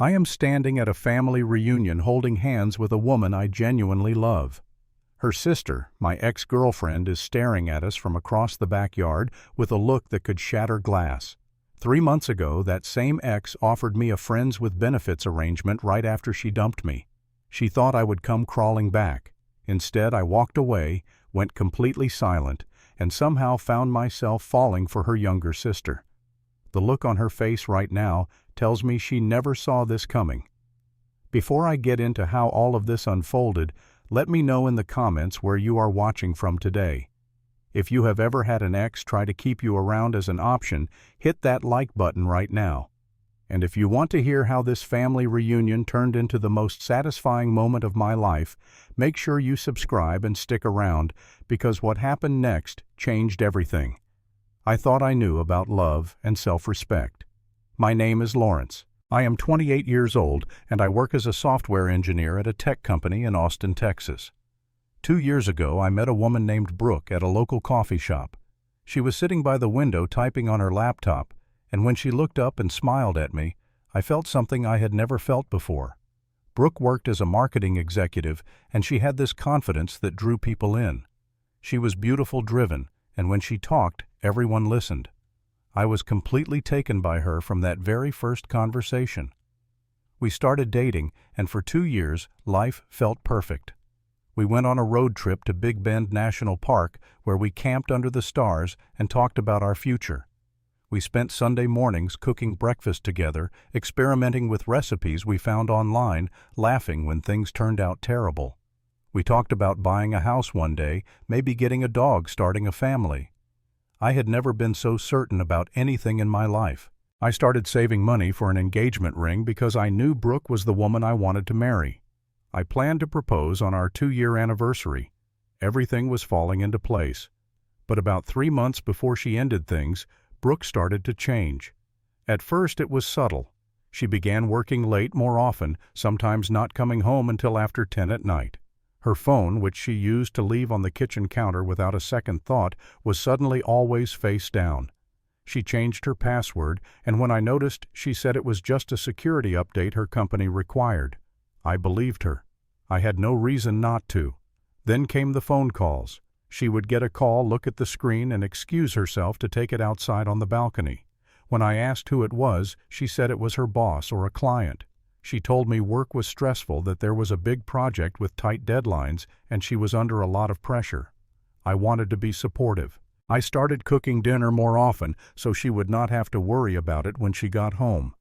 I am standing at a family reunion holding hands with a woman I genuinely love. Her sister, my ex-girlfriend, is staring at us from across the backyard with a look that could shatter glass. 3 months ago, that same ex offered me a friends with benefits arrangement right after she dumped me. She thought I would come crawling back. Instead, I walked away, went completely silent, and somehow found myself falling for her younger sister. The look on her face right now tells me she never saw this coming. Before I get into how all of this unfolded, let me know in the comments where you are watching from today. If you have ever had an ex try to keep you around as an option, hit that like button right now. And if you want to hear how this family reunion turned into the most satisfying moment of my life, make sure you subscribe and stick around, because what happened next changed everything. I thought I knew about love and self-respect. My name is Lawrence. I am 28 years old, and I work as a software engineer at a tech company in Austin, Texas. 2 years ago, I met a woman named Brooke at a local coffee shop. She was sitting by the window typing on her laptop, and when she looked up and smiled at me, I felt something I had never felt before. Brooke worked as a marketing executive, and she had this confidence that drew people in. She was beautiful driven, and when she talked, everyone listened. I was completely taken by her from that very first conversation. We started dating, and for 2 years, life felt perfect. We went on a road trip to Big Bend National Park, where we camped under the stars and talked about our future. We spent Sunday mornings cooking breakfast together, experimenting with recipes we found online, laughing when things turned out terrible. We talked about buying a house one day, maybe getting a dog, starting a family. I had never been so certain about anything in my life. I started saving money for an engagement ring because I knew Brooke was the woman I wanted to marry. I planned to propose on our 2-year anniversary. Everything was falling into place. But about 3 months before she ended things, Brooke started to change. At first it was subtle. She began working late more often, sometimes not coming home until after 10 at night. Her phone, which she used to leave on the kitchen counter without a second thought, was suddenly always face down. She changed her password, and when I noticed, she said it was just a security update her company required. I believed her. I had no reason not to. Then came the phone calls. She would get a call, look at the screen, and excuse herself to take it outside on the balcony. When I asked who it was, she said it was her boss or a client. She told me work was stressful, that there was a big project with tight deadlines, and she was under a lot of pressure. I wanted to be supportive. I started cooking dinner more often so she would not have to worry about it when she got home.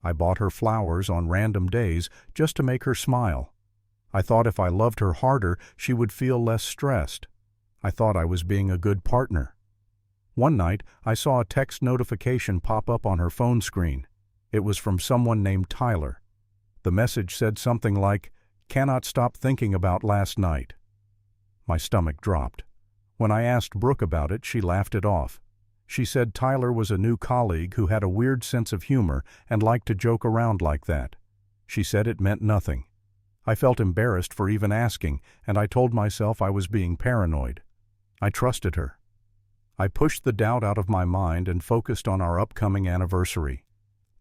I bought her flowers on random days just to make her smile. I thought if I loved her harder, she would feel less stressed. I thought I was being a good partner. One night, I saw a text notification pop up on her phone screen. It was from someone named Tyler. The message said something like, "Cannot stop thinking about last night." My stomach dropped. When I asked Brooke about it, she laughed it off. She said Tyler was a new colleague who had a weird sense of humor and liked to joke around like that. She said it meant nothing. I felt embarrassed for even asking, and I told myself I was being paranoid. I trusted her. I pushed the doubt out of my mind and focused on our upcoming anniversary.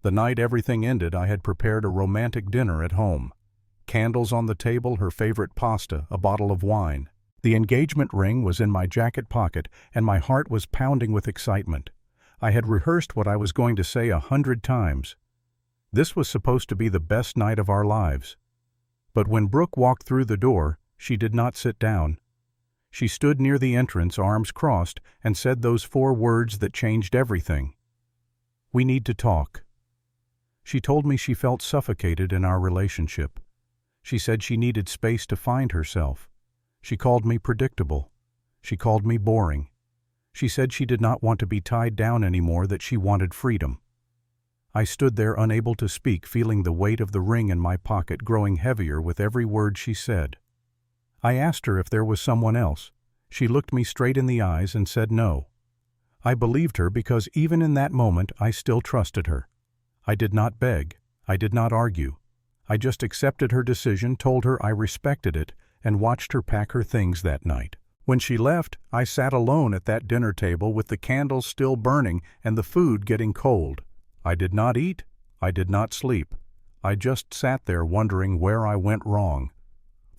The night everything ended, I had prepared a romantic dinner at home. Candles on the table, her favorite pasta, a bottle of wine. The engagement ring was in my jacket pocket, and my heart was pounding with excitement. I had rehearsed what I was going to say 100 times. This was supposed to be the best night of our lives. But when Brooke walked through the door, she did not sit down. She stood near the entrance, arms crossed, and said those 4 words that changed everything. "We need to talk." She told me she felt suffocated in our relationship. She said she needed space to find herself. She called me predictable. She called me boring. She said she did not want to be tied down anymore, that she wanted freedom. I stood there unable to speak, feeling the weight of the ring in my pocket growing heavier with every word she said. I asked her if there was someone else. She looked me straight in the eyes and said no. I believed her because even in that moment I still trusted her. I did not beg. I did not argue. I just accepted her decision, told her I respected it, and watched her pack her things that night. When she left, I sat alone at that dinner table with the candles still burning and the food getting cold. I did not eat. I did not sleep. I just sat there wondering where I went wrong.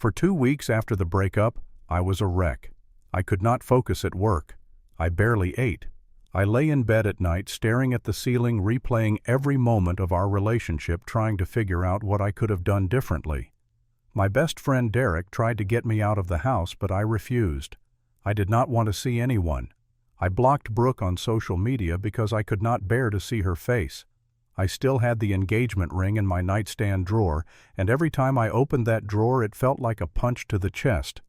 For 2 weeks after the breakup, I was a wreck. I could not focus at work. I barely ate. I lay in bed at night staring at the ceiling, replaying every moment of our relationship, trying to figure out what I could have done differently. My best friend Derek tried to get me out of the house, but I refused. I did not want to see anyone. I blocked Brooke on social media because I could not bear to see her face. I still had the engagement ring in my nightstand drawer, and every time I opened that drawer it felt like a punch to the chest.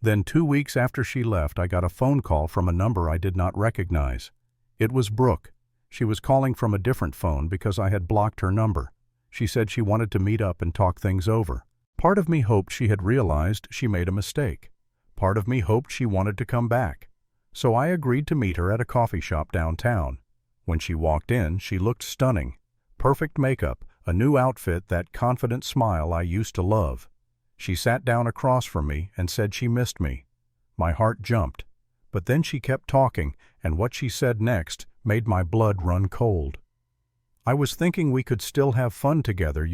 Then 2 weeks after she left, I got a phone call from a number I did not recognize. It was Brooke. She was calling from a different phone because I had blocked her number. She said she wanted to meet up and talk things over. Part of me hoped she had realized she made a mistake. Part of me hoped she wanted to come back. So I agreed to meet her at a coffee shop downtown. When she walked in, she looked stunning. Perfect makeup, a new outfit, that confident smile I used to love. She sat down across from me and said she missed me. My heart jumped. But then she kept talking, and what she said next made my blood run cold. I was thinking we could still have fun together,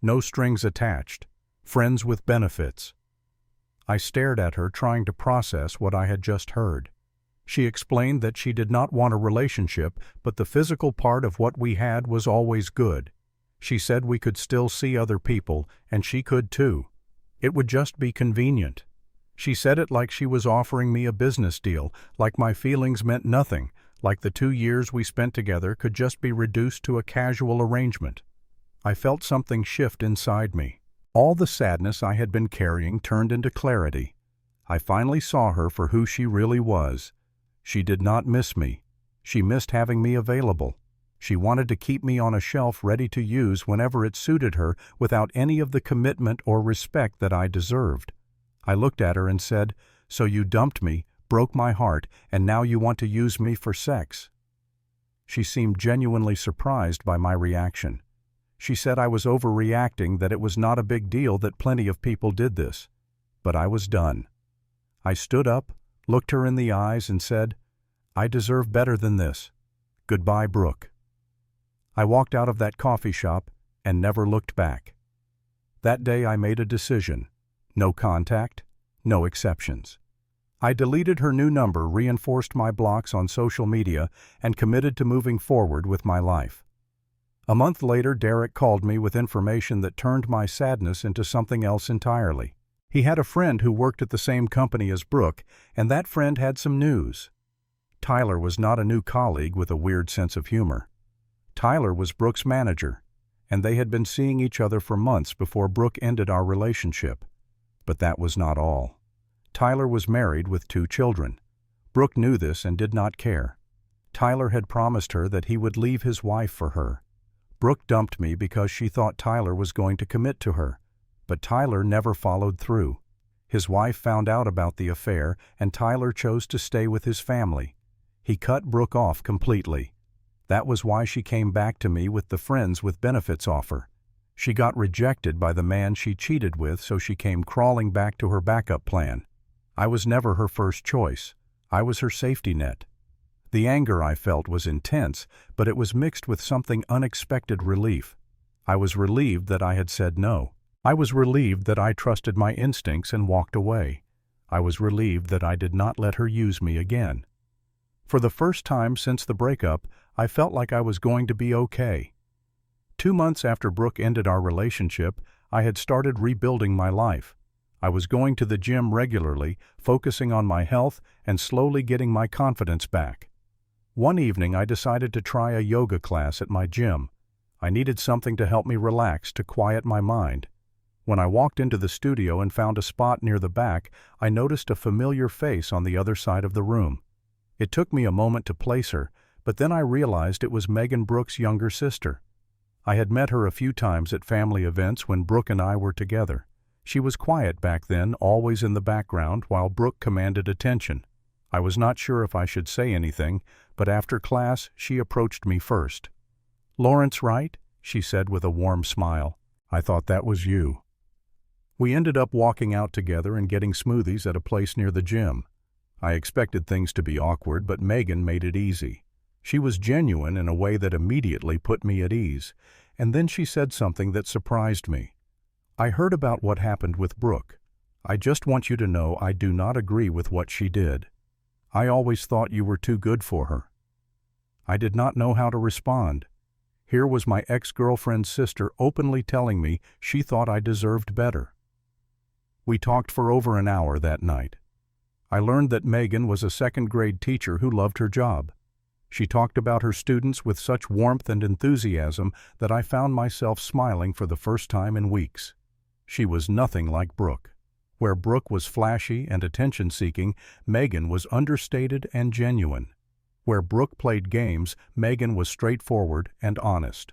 no strings attached. Friends with benefits. I stared at her, trying to process what I had just heard. She explained that she did not want a relationship, but the physical part of what we had was always good. She said we could still see other people, and she could too. It would just be convenient. She said it like she was offering me a business deal, like my feelings meant nothing, like the 2 years we spent together could just be reduced to a casual arrangement. I felt something shift inside me. All the sadness I had been carrying turned into clarity. I finally saw her for who she really was. She did not miss me. She missed having me available. She wanted to keep me on a shelf ready to use whenever it suited her, without any of the commitment or respect that I deserved. I looked at her and said, "So you dumped me, broke my heart, and now you want to use me for sex?" She seemed genuinely surprised by my reaction. She said I was overreacting, that it was not a big deal, that plenty of people did this. But I was done. I stood up, looked her in the eyes, and said, "I deserve better than this. Goodbye, Brooke." I walked out of that coffee shop and never looked back. That day I made a decision. No contact, no exceptions. I deleted her new number, reinforced my blocks on social media, and committed to moving forward with my life. A month later, Derek called me with information that turned my sadness into something else entirely. He had a friend who worked at the same company as Brooke, and that friend had some news. Tyler was not a new colleague with a weird sense of humor. Tyler was Brooke's manager, and they had been seeing each other for months before Brooke ended our relationship. But that was not all. Tyler was married with 2 children. Brooke knew this and did not care. Tyler had promised her that he would leave his wife for her. Brooke dumped me because she thought Tyler was going to commit to her, but Tyler never followed through. His wife found out about the affair, and Tyler chose to stay with his family. He cut Brooke off completely. That was why she came back to me with the friends with benefits offer. She got rejected by the man she cheated with, so she came crawling back to her backup plan. I was never her first choice. I was her safety net. The anger I felt was intense, but it was mixed with something unexpected relief. I was relieved that I had said no. I was relieved that I trusted my instincts and walked away. I was relieved that I did not let her use me again. For the first time since the breakup, I felt like I was going to be okay. 2 months after Brooke ended our relationship, I had started rebuilding my life. I was going to the gym regularly, focusing on my health and slowly getting my confidence back. One evening I decided to try a yoga class at my gym. I needed something to help me relax, to quiet my mind. When I walked into the studio and found a spot near the back, I noticed a familiar face on the other side of the room. It took me a moment to place her, but then I realized it was Megan, Brooke's younger sister. I had met her a few times at family events when Brooke and I were together. She was quiet back then, always in the background, while Brooke commanded attention. I was not sure if I should say anything, but after class she approached me first. "Lawrence, right?" she said with a warm smile. "I thought that was you." We ended up walking out together and getting smoothies at a place near the gym. I expected things to be awkward, but Megan made it easy. She was genuine in a way that immediately put me at ease, and then she said something that surprised me. "I heard about what happened with Brooke. I just want you to know I do not agree with what she did. I always thought you were too good for her." I did not know how to respond. Here was my ex-girlfriend's sister openly telling me she thought I deserved better. We talked for over an hour that night. I learned that Megan was a second-grade teacher who loved her job. She talked about her students with such warmth and enthusiasm that I found myself smiling for the first time in weeks. She was nothing like Brooke. Where Brooke was flashy and attention-seeking, Megan was understated and genuine. Where Brooke played games, Megan was straightforward and honest.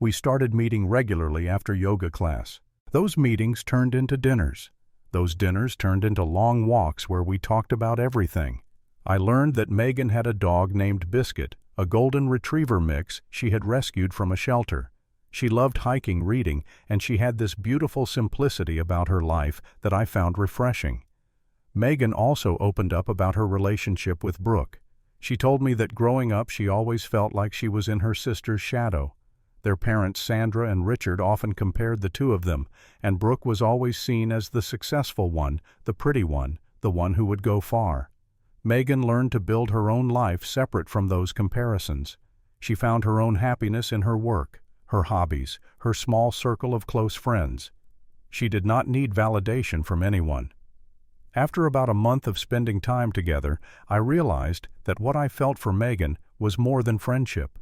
We started meeting regularly after yoga class. Those meetings turned into dinners. Those dinners turned into long walks where we talked about everything. I learned that Megan had a dog named Biscuit, a golden retriever mix she had rescued from a shelter. She loved hiking, reading, and she had this beautiful simplicity about her life that I found refreshing. Megan also opened up about her relationship with Brooke. She told me that growing up she always felt like she was in her sister's shadow. Their parents, Sandra and Richard, often compared the two of them, and Brooke was always seen as the successful one, the pretty one, the one who would go far. Megan learned to build her own life separate from those comparisons. She found her own happiness in her work, her hobbies, her small circle of close friends. She did not need validation from anyone. After about a month of spending time together, I realized that what I felt for Megan was more than friendship.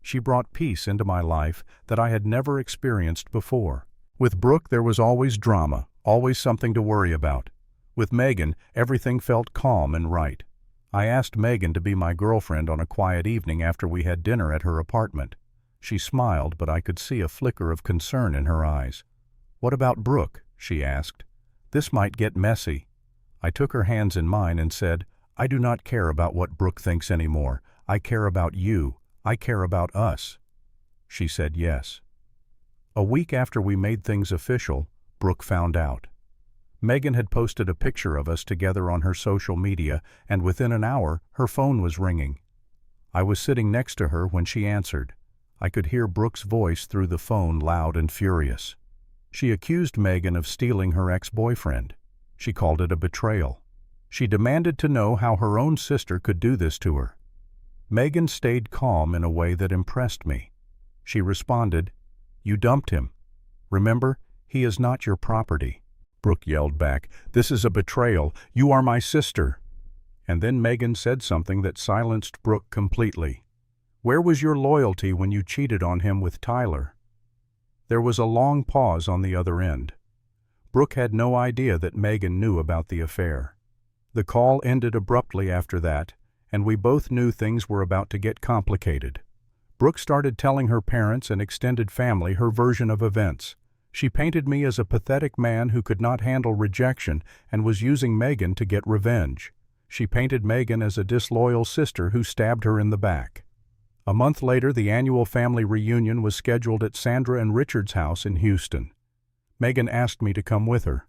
She brought peace into my life that I had never experienced before. With Brooke, there was always drama, always something to worry about. With Megan, everything felt calm and right. I asked Megan to be my girlfriend on a quiet evening after we had dinner at her apartment. She smiled, but I could see a flicker of concern in her eyes. "What about Brooke?" she asked. "This might get messy." I took her hands in mine and said, "I do not care about what Brooke thinks anymore. I care about you. I care about us." She said yes. A week after we made things official, Brooke found out. Megan had posted a picture of us together on her social media, and within an hour, her phone was ringing. I was sitting next to her when she answered. I could hear Brooke's voice through the phone, loud and furious. She accused Megan of stealing her ex-boyfriend. She called it a betrayal. She demanded to know how her own sister could do this to her. Megan stayed calm in a way that impressed me. She responded, "You dumped him. Remember, he is not your property." Brooke yelled back, "This is a betrayal. You are my sister." And then Megan said something that silenced Brooke completely. "Where was your loyalty when you cheated on him with Tyler?" There was a long pause on the other end. Brooke had no idea that Megan knew about the affair. The call ended abruptly after that, and we both knew things were about to get complicated. Brooke started telling her parents and extended family her version of events. She painted me as a pathetic man who could not handle rejection and was using Megan to get revenge. She painted Megan as a disloyal sister who stabbed her in the back. A month later, the annual family reunion was scheduled at Sandra and Richard's house in Houston. Megan asked me to come with her.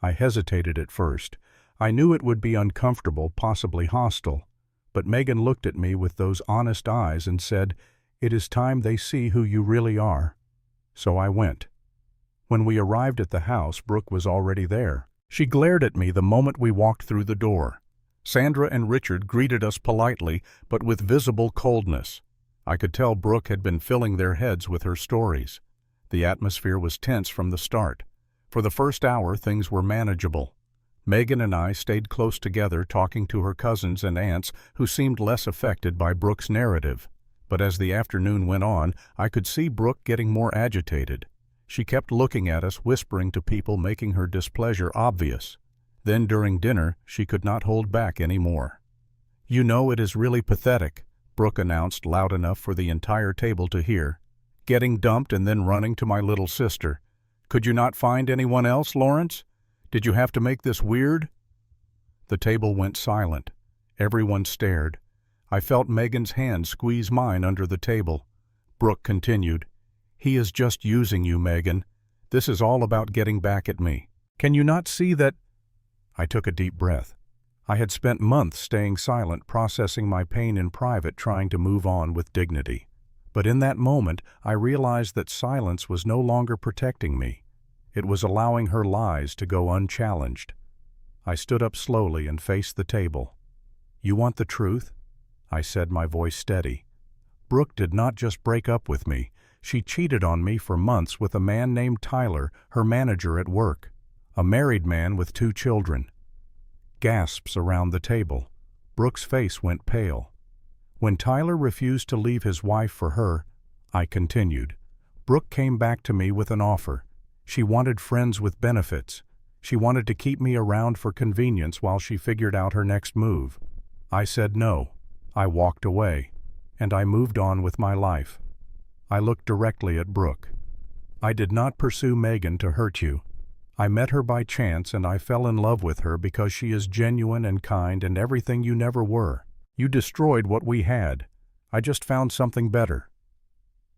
I hesitated at first. I knew it would be uncomfortable, possibly hostile. But Megan looked at me with those honest eyes and said, "It is time they see who you really are." So I went. When we arrived at the house, Brooke was already there. She glared at me the moment we walked through the door. Sandra and Richard greeted us politely, but with visible coldness. I could tell Brooke had been filling their heads with her stories. The atmosphere was tense from the start. For the first hour, things were manageable. Megan and I stayed close together, talking to her cousins and aunts who seemed less affected by Brooke's narrative. But as the afternoon went on, I could see Brooke getting more agitated. She kept looking at us, whispering to people, making her displeasure obvious. Then during dinner, she could not hold back any more. "You know, it is really pathetic," Brooke announced loud enough for the entire table to hear. "Getting dumped and then running to my little sister. Could you not find anyone else, Lawrence? Did you have to make this weird?" The table went silent. Everyone stared. I felt Megan's hand squeeze mine under the table. Brooke continued, "He is just using you, Megan. This is all about getting back at me. Can you not see that—" I took a deep breath. I had spent months staying silent, processing my pain in private, trying to move on with dignity. But in that moment, I realized that silence was no longer protecting me. It was allowing her lies to go unchallenged. I stood up slowly and faced the table. "You want the truth?" I said, my voice steady. "Brooke did not just break up with me. She cheated on me for months with a man named Tyler, her manager at work, a married man with 2 children. Gasps around the table. Brooke's face went pale. When Tyler refused to leave his wife for her, I continued. Brooke came back to me with an offer. She wanted friends with benefits. She wanted to keep me around for convenience while she figured out her next move. I said no. I walked away, and I moved on with my life. I looked directly at Brooke. I did not pursue Megan to hurt you. I met her by chance, and I fell in love with her because she is genuine and kind and everything you never were. You destroyed what we had. I just found something better."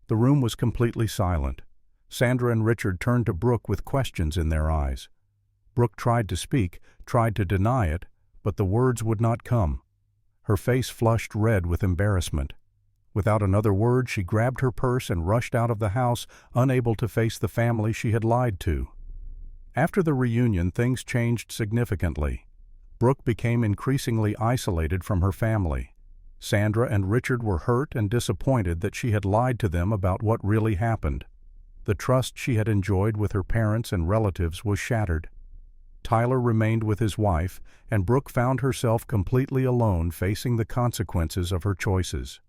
The room was completely silent. Sandra and Richard turned to Brooke with questions in their eyes. Brooke tried to speak, tried to deny it, but the words would not come. Her face flushed red with embarrassment. Without another word, she grabbed her purse and rushed out of the house, unable to face the family she had lied to. After the reunion, things changed significantly. Brooke became increasingly isolated from her family. Sandra and Richard were hurt and disappointed that she had lied to them about what really happened. The trust she had enjoyed with her parents and relatives was shattered. Tyler remained with his wife, and Brooke found herself completely alone, facing the consequences of her choices.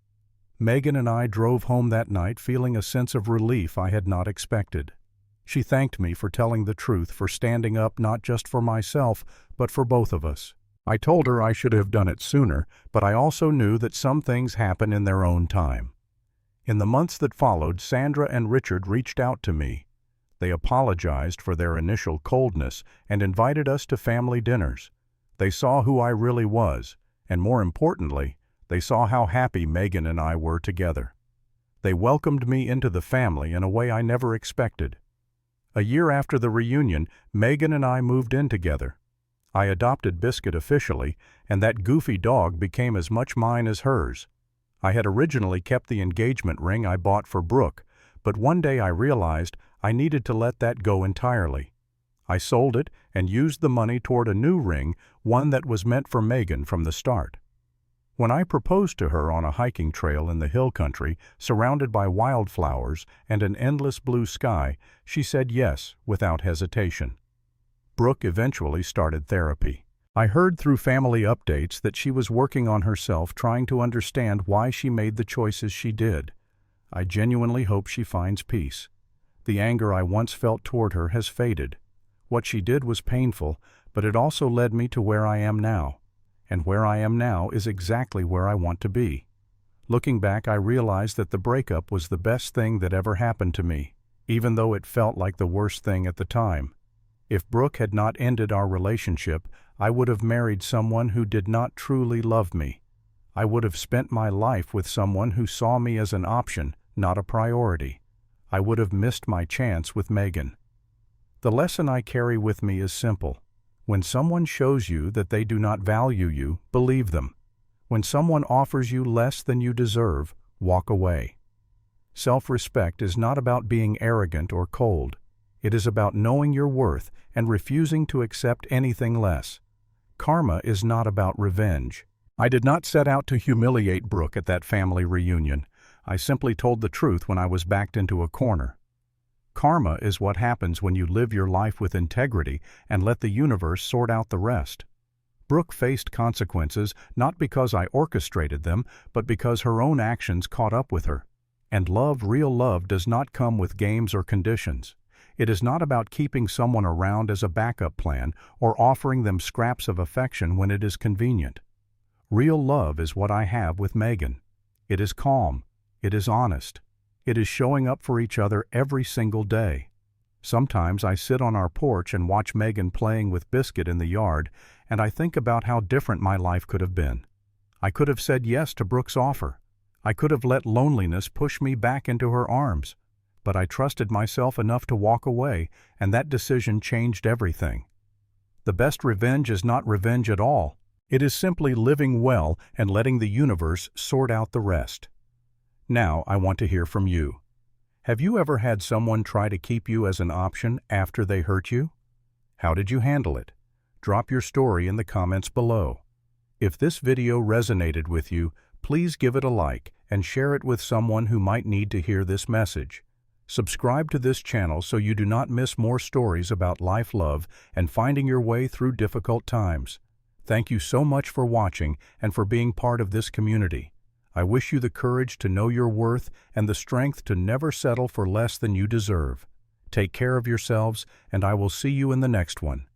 Megan and I drove home that night feeling a sense of relief I had not expected. She thanked me for telling the truth, for standing up not just for myself, but for both of us. I told her I should have done it sooner, but I also knew that some things happen in their own time. In the months that followed, Sandra and Richard reached out to me. They apologized for their initial coldness and invited us to family dinners. They saw who I really was, and more importantly, they saw how happy Megan and I were together. They welcomed me into the family in a way I never expected. A year after the reunion, Megan and I moved in together. I adopted Biscuit officially, and that goofy dog became as much mine as hers. I had originally kept the engagement ring I bought for Brooke, but one day I realized I needed to let that go entirely. I sold it and used the money toward a new ring, one that was meant for Megan from the start. When I proposed to her on a hiking trail in the hill country, surrounded by wildflowers and an endless blue sky, she said yes without hesitation. Brooke eventually started therapy. I heard through family updates that she was working on herself, trying to understand why she made the choices she did. I genuinely hope she finds peace. The anger I once felt toward her has faded. What she did was painful, but it also led me to where I am now. And where I am now is exactly where I want to be. Looking back, I realized that the breakup was the best thing that ever happened to me, even though it felt like the worst thing at the time. If Brooke had not ended our relationship, I would have married someone who did not truly love me. I would have spent my life with someone who saw me as an option, not a priority. I would have missed my chance with Megan. The lesson I carry with me is simple. When someone shows you that they do not value you, believe them. When someone offers you less than you deserve, walk away. Self-respect is not about being arrogant or cold. It is about knowing your worth and refusing to accept anything less. Karma is not about revenge. I did not set out to humiliate Brooke at that family reunion. I simply told the truth when I was backed into a corner. Karma is what happens when you live your life with integrity and let the universe sort out the rest. Brooke faced consequences not because I orchestrated them, but because her own actions caught up with her. And love, real love, does not come with games or conditions. It is not about keeping someone around as a backup plan or offering them scraps of affection when it is convenient. Real love is what I have with Megan. It is calm. It is honest. It is showing up for each other every single day. Sometimes I sit on our porch and watch Megan playing with Biscuit in the yard, and I think about how different my life could have been. I could have said yes to Brooke's offer. I could have let loneliness push me back into her arms. But I trusted myself enough to walk away, and that decision changed everything. The best revenge is not revenge at all. It is simply living well and letting the universe sort out the rest. Now I want to hear from you. Have you ever had someone try to keep you as an option after they hurt you? How did you handle it? Drop your story in the comments below. If this video resonated with you, please give it a like and share it with someone who might need to hear this message. Subscribe to this channel so you do not miss more stories about life, love, and finding your way through difficult times. Thank you so much for watching and for being part of this community. I wish you the courage to know your worth and the strength to never settle for less than you deserve. Take care of yourselves, and I will see you in the next one.